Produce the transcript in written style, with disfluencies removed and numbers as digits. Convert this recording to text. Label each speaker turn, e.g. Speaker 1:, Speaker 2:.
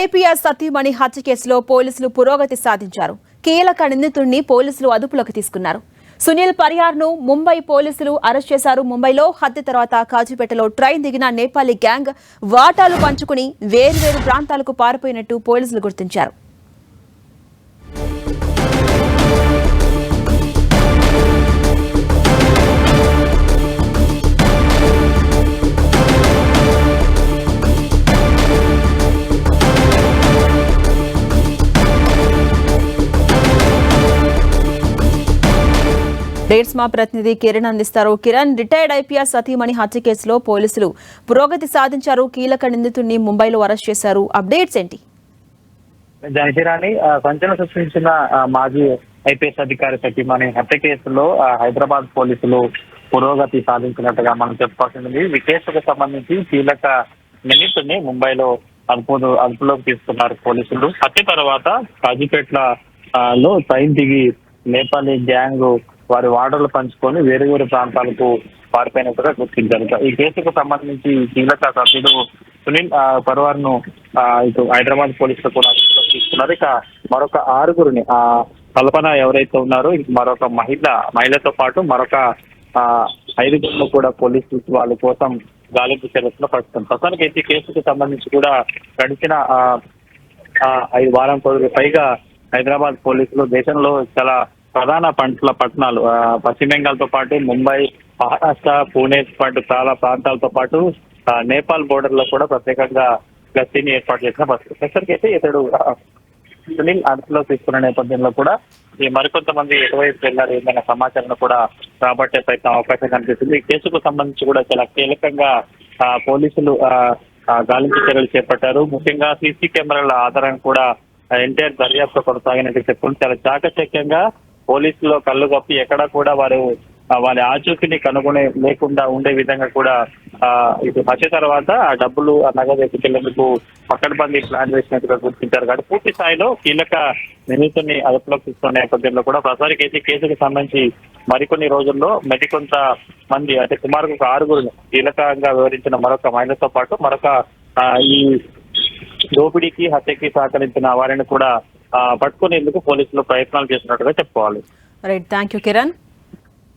Speaker 1: IPS సతీమణి హత్య కేసులో పోలీసులు పురోగతి సాధించారు. కీలక నిందితుడిని పోలీసులు అదుపులోకి తీసుకున్నారు. సునీల్ పరియార్ను ముంబై పోలీసులు అరెస్ట్ చేశారు. ముంబైలో హత్య తర్వాత కాజీపేటలో ట్రైన్ దిగిన నేపాలీ గ్యాంగ్ వాటాలు పంచుకుని వేర్వేరు ప్రాంతాలకు పారిపోయినట్టు పోలీసులు గుర్తించారు. డేట్స్ మా ప్రతినిధి కిరణ్ అందిస్తారు. కిరణ్, రిటైర్డ్ ఐపీఎస్ సతీమణి హత్య కేసులో పోలీసులు పురోగతి సాధించారు. కీలక నిందితుడిని ముంబైలో అరెస్ట్ చేశారు. అప్డేట్స్ ఏంటి?
Speaker 2: జయశిరాణి సంచలనం సృష్టించిన మాజీ ఐపీఎస్ అధికారి సతీమణి హత్య కేసులో హైదరాబాద్ పోలీసులు పురోగతి సాధించినట్టుగా మనం చెప్పుకోవాల్సింది. ఈ కేసుకు సంబంధించి కీలక నిందితుడిని ముంబైలో అదుపులోకి తీసుకున్నారు పోలీసులు. హత్య తర్వాత కాజీపేటలో ట్రైన్ దిగి నేపాలీ గ్యాంగ్ వారి వాటర్లు పంచుకొని వేరు వేరు ప్రాంతాలకు పారిపోయినట్టుగా గుర్తించారు. ఈ కేసుకు సంబంధించి కీలక సభ్యుడు సునీల్ పరివార్ ను ఇటు హైదరాబాద్ పోలీసులు కూడా తీసుకున్నారు. ఇక మరొక ఆరుగురిని కల్పన ఎవరైతే ఉన్నారో మరొక మహిళతో పాటు మరొక 5 కూడా పోలీసులు వాళ్ళ కోసం గాలింపు చర్యల్లో ప్రస్తుతానికి అయితే కేసుకు సంబంధించి కూడా గడిచిన 5 వారం రోజులకు పైగా హైదరాబాద్ పోలీసులు దేశంలో చాలా ప్రధాన పట్టణాలు పశ్చిమ బెంగాల్ తో పాటు ముంబై, మహారాష్ట్ర, పూణే పాటు చాలా ప్రాంతాలతో పాటు నేపాల్ బోర్డర్ లో కూడా ప్రత్యేకంగా గస్తీని ఏర్పాటు చేసిన పరిస్థితి. అయితే ఇతడు సునీల్ అదుపులో తీసుకున్న నేపథ్యంలో కూడా ఈ మరికొంతమంది ఎటువైపు వెళ్లారు ఏదైనా సమాచారం కూడా రాబట్టే ప్రయత్నం అవకాశం కనిపిస్తుంది. ఈ కేసుకు సంబంధించి కూడా చాలా కీలకంగా పోలీసులు గాలింపు చర్యలు చేపట్టారు. ముఖ్యంగా సీసీ కెమెరాల ఆధారాన్ని కూడా ఎన్టీఆర్ దర్యాప్తు కొనసాగినట్టు చెప్పుకుంటూ చాలా చాకచక్యంగా పోలీసులో కళ్ళు కప్పి ఎక్కడా కూడా వారి ఆచూకీని కనుగొనే లేకుండా ఉండే విధంగా కూడా ఇది హత్య తర్వాత ఆ డబ్బులు నగదు ఎత్తుకెళ్లేందుకు పకడ్బందీ ప్లాన్ వేసినట్టుగా గుర్తించారు. కాబట్టి పూర్తి స్థాయిలో కీలక నిందితుడిని అదుపులోకి తీసుకున్న నేపథ్యంలో కూడా ప్రసారికి అయితే కేసుకు సంబంధించి మరికొన్ని రోజుల్లో మరికొంత మంది అంటే సుమారు 6 కీలకంగా వివరించిన మరొక మహిళతో పాటు మరొక ఈ దోపిడీకి హత్యకి సహకరించిన వారిని కూడా పట్టుకునేందుకు పోలీసులు ప్రయత్నాలు చేస్తున్నట్టుగా చెప్పుకోవాలి.
Speaker 1: Right, thank you Kiran.